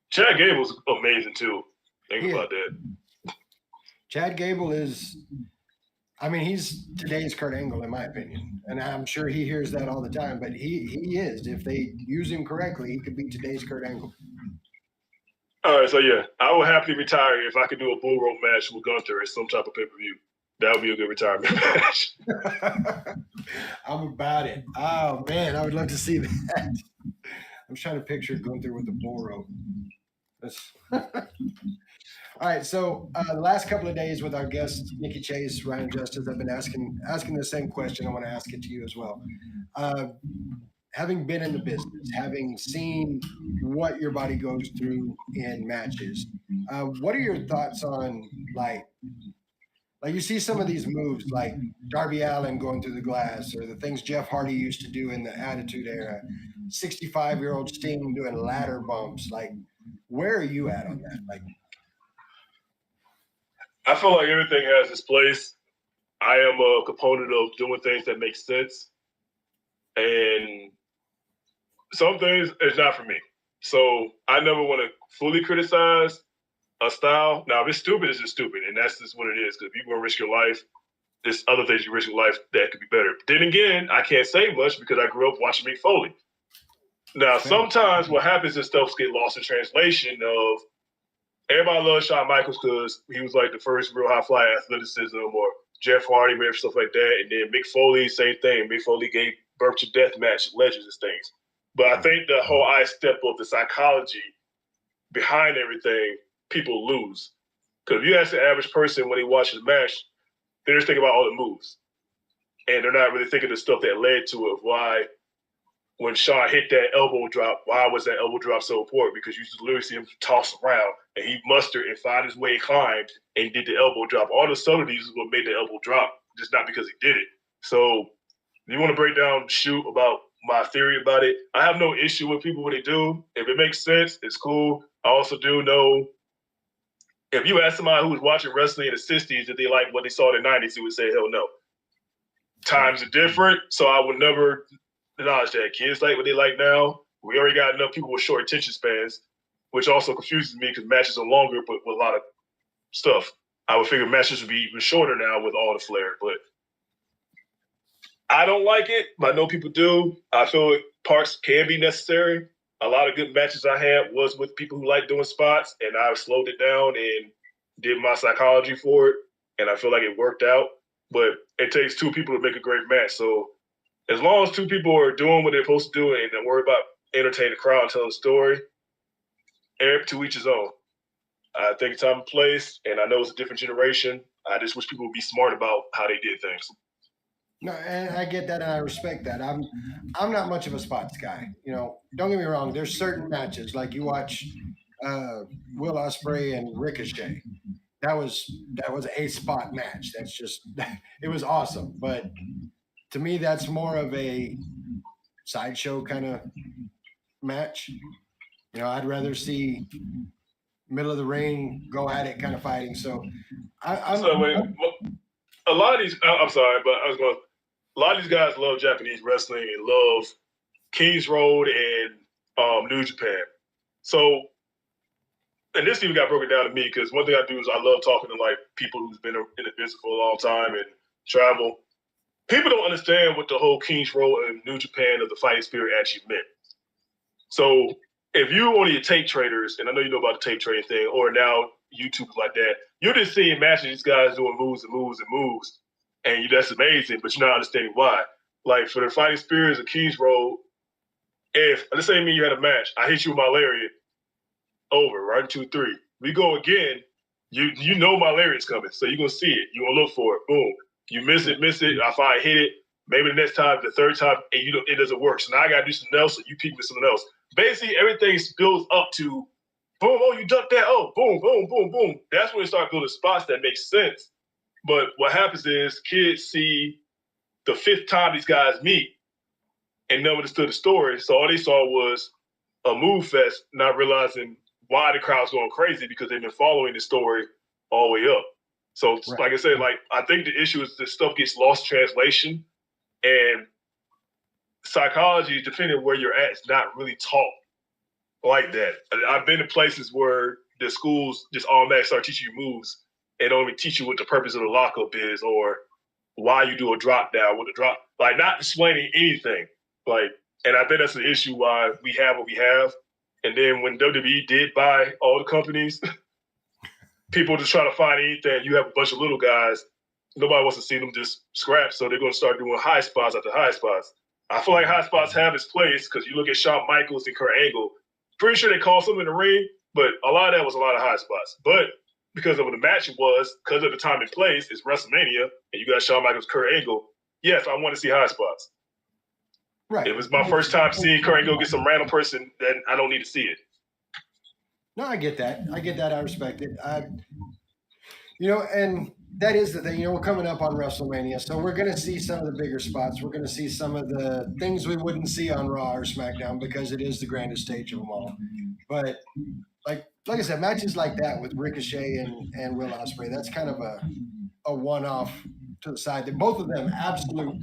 Chad Gable's amazing too. Think about that. Chad Gable is, I mean, he's today's Kurt Angle, in my opinion. And I'm sure he hears that all the time, but he is. If they use him correctly, he could be today's Kurt Angle. All right, so yeah, I would happily retire if I could do a bull rope match with Gunther at some type of pay-per-view. That would be a good retirement match. I'm about it. Oh, man, I would love to see that. I'm trying to picture Gunther with the bull rope. All right, so the last couple of days with our guests, Nikki Chase, Ryan Justice, I've been asking the same question. I want to ask it to you as well. Having been in the business, having seen what your body goes through in matches, what are your thoughts on like you see some of these moves like Darby Allin going through the glass, or the things Jeff Hardy used to do in the Attitude Era, 65-year-old Sting doing ladder bumps. Like, where are you at on that? Like, I feel like everything has its place. I am a component of doing things that make sense. And some things is not for me. So I never want to fully criticize a style. Now, if it's stupid, it's just stupid. And that's just what it is. Because if you're going to risk your life, there's other things you risk your life that could be better. But then again, I can't say much because I grew up watching Mick Foley. Now, sometimes what happens is stuff get lost in translation of everybody loves Shawn Michaels because he was like the first real high fly athleticism, or Jeff Hardy, maybe stuff like that. And then Mick Foley, same thing. Mick Foley gave birth to deathmatch legends and things. But I think the whole step of the psychology behind everything, people lose. Because if you ask the average person when he watches a match, they're just thinking about all the moves. And they're not really thinking the stuff that led to it, why when Shawn hit that elbow drop, why was that elbow drop so important? Because you just literally see him toss around, and he mustered and found his way, climbed, and did the elbow drop. All the subtleties is what made the elbow drop, just not because he did it. So you want to break down, shoot about my theory about it. I have no issue with people what they do. If it makes sense, it's cool. I also do know if you ask somebody who was watching wrestling in the 60s if they like what they saw in the 90s, he would say, hell no. Times are different, so I would never acknowledge that. Kids like what they like now. We already got enough people with short attention spans, which also confuses me because matches are longer, but with a lot of stuff. I would figure matches would be even shorter now with all the flair, but I don't like it, but I know people do. I feel like parts can be necessary. A lot of good matches I had was with people who like doing spots, and I slowed it down and did my psychology for it, and I feel like it worked out. But it takes two people to make a great match. So as long as two people are doing what they're supposed to do and don't worry about entertaining the crowd and telling a story, to each his own. I think it's time and place, and I know it's a different generation. I just wish people would be smart about how they did things. No, and I get that, and I respect that. I'm not much of a spots guy. Don't get me wrong. There's certain matches like you watch Will Ospreay and Ricochet. That was a spot match. That's just it was awesome. But to me, that's more of a sideshow kind of match. I'd rather see middle of the ring, go at it kind of fighting. So I'm a lot of these. I'm sorry, but I was going. A lot of these guys love Japanese wrestling and love Kings Road and New Japan. So, and this even got broken down to me because one thing I do is I love talking to like people who's been in the business for a long time and travel. People don't understand what the whole Kings Road and New Japan of the fighting spirit actually meant. So if you only tape traders, and I know you know about the tape trading thing, or now YouTube like that, you're just seeing matches these guys doing moves and moves and moves, and that's amazing, but you're not understanding why. Like for the fighting spirits of Kings Road, if let's say me you had a match, I hit you with my lariat, over, right? 2, 3. We go again, you know my lariat's coming, so you're gonna see it, you're gonna look for it, boom. You miss it, if I hit it, maybe the next time, the third time, and it doesn't work. So now I gotta do something else, so you peek with something else. Basically, everything builds up to boom, oh, you ducked that, oh, boom, boom, boom, boom. That's when you start building spots that make sense. But what happens is kids see the 5th time these guys meet and never understood the story. So all they saw was a move fest, not realizing why the crowd's going crazy because they've been following the story all the way up. So right. Like I said, I think the issue is this stuff gets lost in translation, and psychology, depending on where you're at, is not really taught like that. I've been to places where the schools just automatically start teaching you moves and don't even teach you what the purpose of the lockup is or why you do a drop down with a drop, not explaining anything. And I think that's the issue why we have what we have. And then when WWE did buy all the companies, people just try to find anything. You have a bunch of little guys. Nobody wants to see them just scrap, so they're going to start doing high spots after high spots. I feel like high spots have its place because you look at Shawn Michaels and Kurt Angle. Pretty sure they called something in the ring, but a lot of that was a lot of high spots. But because of what the match was, because of the time and place, it's WrestleMania, and you got Shawn Michaels, Kurt Angle. Yes, I want to see high spots. Right. It was my first time seeing Kurt Angle get some random person, then I don't need to see it. No, I get that. I respect it. And that is the thing. We're coming up on WrestleMania, so we're going to see some of the bigger spots. We're going to see some of the things we wouldn't see on Raw or SmackDown because it is the grandest stage of them all. But like I said, matches like that with Ricochet and Will Ospreay, that's kind of a one-off to the side. That both of them absolute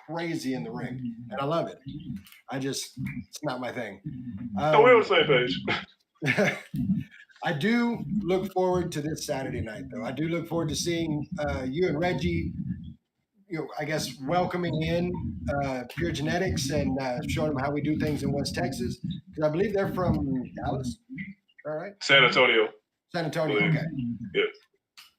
crazy in the ring, and I love it. It's not my thing. No, we're on the same page. I do look forward to this Saturday night, though. I do look forward to seeing you and Reggie, I guess, welcoming in Pure Genetics and showing them how we do things in West Texas. Because I believe they're from Dallas. All right. San Antonio. Okay. Yeah.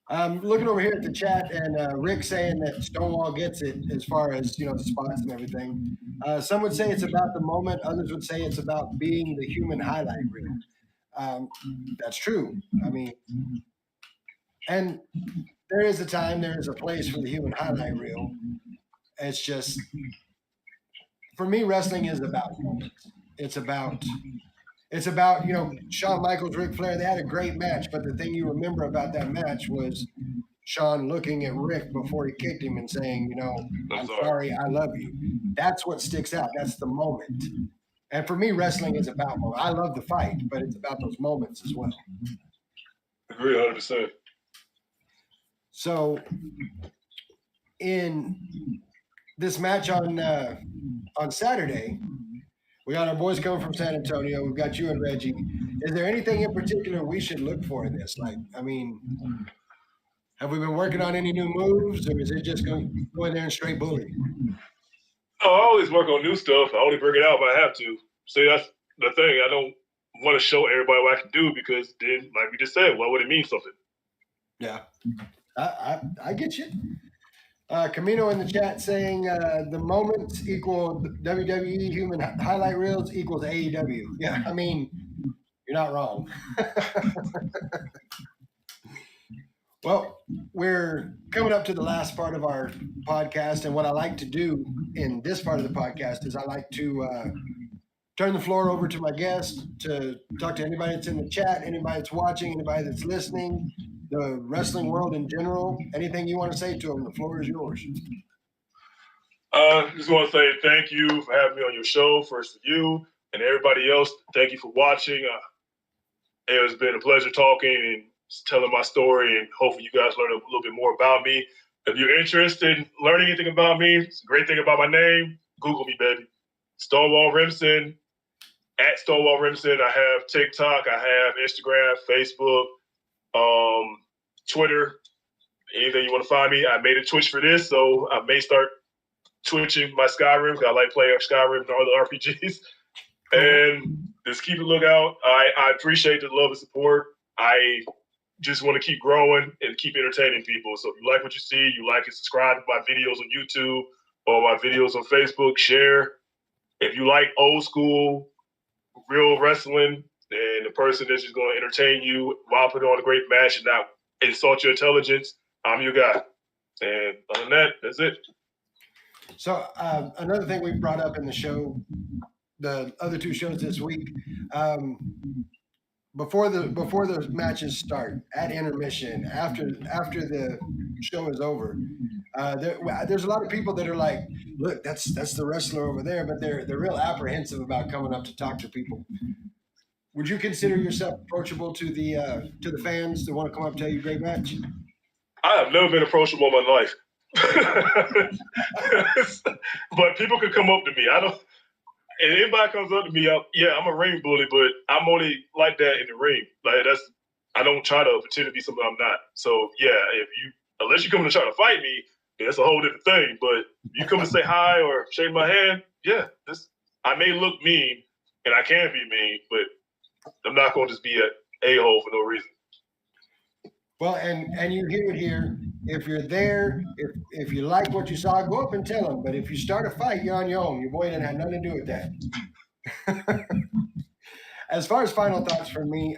I'm looking over here at the chat, and Rick saying that Stonewall gets it as far as, the spots and everything. Some would say it's about the moment. Others would say it's about being the human highlight reel. That's true. I mean, and there is a time, there is a place for the human highlight reel. It's just, for me, wrestling is about moments. It's about, Shawn Michaels, Ric Flair, they had a great match, but the thing you remember about that match was Shawn looking at Rick before he kicked him and saying, I'm sorry, I love you. That's what sticks out. That's the moment. And for me, wrestling is about moments. I love the fight, but it's about those moments as well. Agree 100%. So in this match on Saturday, we got our boys coming from San Antonio. We've got you and Reggie. Is there anything in particular we should look for in this? Have we been working on any new moves, or is it just going there and straight bully? I always work on new stuff. I only bring it out if I have to. See, that's the thing. I don't want to show everybody what I can do because then, like we just said, why would it mean something? Yeah, I get you. Camino in the chat saying the moments equal WWE human highlight reels equals AEW. Yeah, I mean, you're not wrong. Well, we're coming up to the last part of our podcast, and what I like to do in this part of the podcast is I like to turn the floor over to my guest to talk to anybody that's in the chat, anybody that's watching, anybody that's listening, the wrestling world in general. Anything you want to say to them, the floor is yours. Just want to say thank you for having me on your show. First, to you and everybody else, thank you for watching. It has been a pleasure talking and telling my story, and hopefully you guys learn a little bit more about me. If you're interested in learning anything about me, it's a great thing about my name. Google me, baby. Stonewall Remson, at Stonewall Remson. I have TikTok, I have Instagram, Facebook, Twitter. Anything you want to find me. I made a Twitch for this, so I may start twitching my Skyrim because I like playing Skyrim and other RPGs. And just keep a lookout. I appreciate the love and support. I just want to keep growing and keep entertaining people. So if you like what you see, you like and subscribe to my videos on YouTube or my videos on Facebook, share. If you like old school, real wrestling, and the person that's just going to entertain you while putting on a great match and not insult your intelligence, I'm your guy. And other than that, that's it. So another thing we brought up in the show, the other two shows this week, before the matches start, at intermission, after the show is over, there's a lot of people that are like, look, that's the wrestler over there, but they're real apprehensive about coming up to talk to people. Would you consider yourself approachable to the fans that want to come up and tell you great match? I have never been approachable in my life. But people could come up to me. I don't. And anybody comes up to me, I'm a ring bully, but I'm only like that in the ring. Like I don't try to pretend to be something I'm not. So yeah, unless you come to try to fight me, that's a whole different thing. But you come to say hi or shake my hand, yeah, I may look mean, and I can be mean, but I'm not going to just be an a-hole for no reason. Well, and you hear it here. If you're there, if you like what you saw, go up and tell them. But if you start a fight, you're on your own. Your boy didn't have nothing to do with that. As far as final thoughts from me,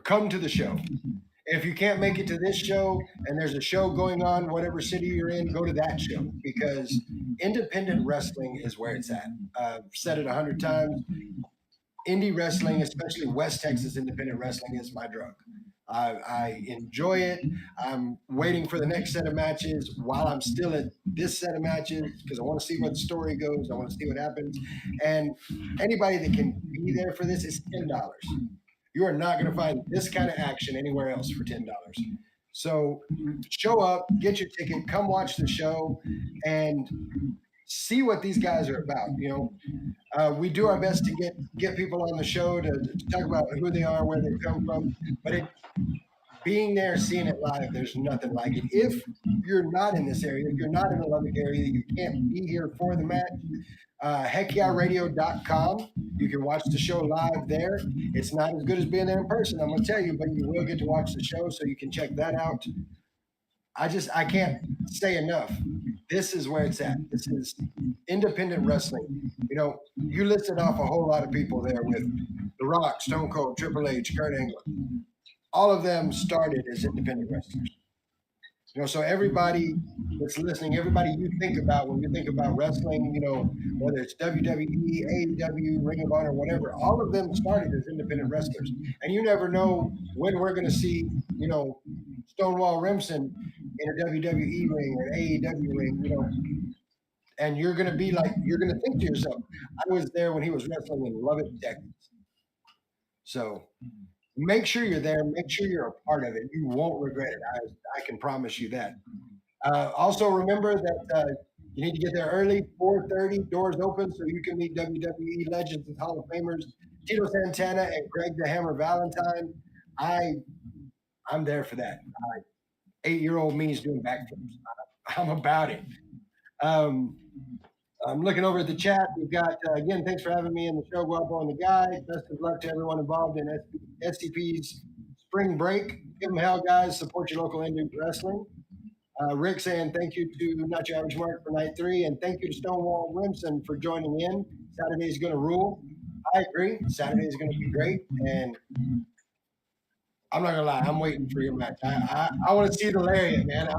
come to the show. If you can't make it to this show and there's a show going on, whatever city you're in, go to that show, because independent wrestling is where it's at. I've said it 100 times. Indie wrestling, especially West Texas independent wrestling, is my drug. I enjoy it. I'm waiting for the next set of matches while I'm still at this set of matches because I want to see where the story goes. I want to see what happens. And anybody that can be there for this is $10. You are not going to find this kind of action anywhere else for $10. So show up, get your ticket, come watch the show, and see what these guys are about. You know, we do our best to get people on the show to talk about who they are, where they come from, but being there, seeing it live, there's nothing like it. If you're not in this area, if you're not in the Lubbock area, you can't be here for the match, heckyeahradio.com. You can watch the show live there. It's not as good as being there in person, I'm going to tell you, but you will get to watch the show, so you can check that out. I can't say enough. This is where it's at. This is independent wrestling. You know, you listed off a whole lot of people there with The Rock, Stone Cold, Triple H, Kurt Angle. All of them started as independent wrestlers. You know, so everybody that's listening, everybody you think about when you think about wrestling, you know, whether it's WWE, AEW, Ring of Honor, whatever, all of them started as independent wrestlers. And you never know when we're going to see, you know, Stonewall Remson in a WWE ring or an AEW ring, you know, and you're going to be like, you're going to think to yourself, I was there when he was wrestling in Lubbock, Texas. So make sure you're there. Make sure you're a part of it. You won't regret it. I can promise you that. Also, remember that you need to get there early, 4:30, doors open, so you can meet WWE legends and Hall of Famers, Tito Santana and Greg the Hammer Valentine. I'm there for that. 8-year-old me is doing backflips. I'm about it. I'm looking over at the chat. We've got, again, thanks for having me in the show, Guapo and the Guy. Best of luck to everyone involved in SCP's spring break. Give them hell, guys. Support your local indie wrestling. Rick saying thank you to Not Your Average Mark for night 3, and thank you to Stonewall Remson for joining in. Saturday's going to rule. I agree. Saturday is going to be great, and I'm not gonna lie, I'm waiting for your match. I want to see the lariat, man.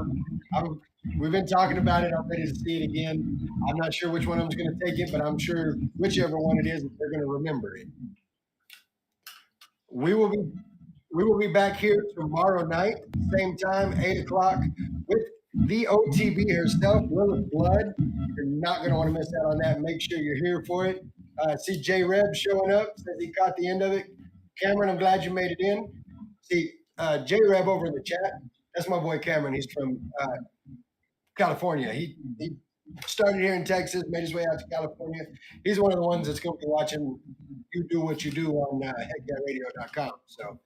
We've been talking about it. I'm ready to see it again. I'm not sure which one of them's going to take it, but I'm sure whichever one it is, they're going to remember it. We will be back here tomorrow night, same time, 8 o'clock, with the OTB herself, Lilith Blood. You're not going to want to miss out on that. Make sure you're here for it. See J Reb showing up, says he caught the end of it. Cameron, I'm glad you made it in. See J Reb over in the chat. That's my boy Cameron. He's from California. He started here in Texas, made his way out to California. He's one of the ones that's going to be watching you do what you do on heckyeahradio.com. So,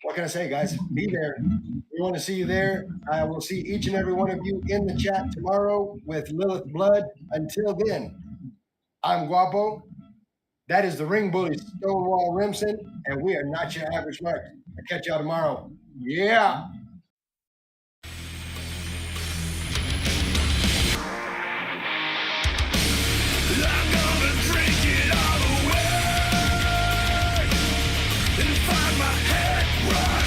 what can I say, guys? Be there. We want to see you there. I will see each and every one of you in the chat tomorrow with Lilith Blood. Until then, I'm Guapo. That is the ring bully, Stonewall Remson, and we are not your average mark. I'll catch y'all tomorrow. Yeah. I'm gonna drink it all away and find my head right.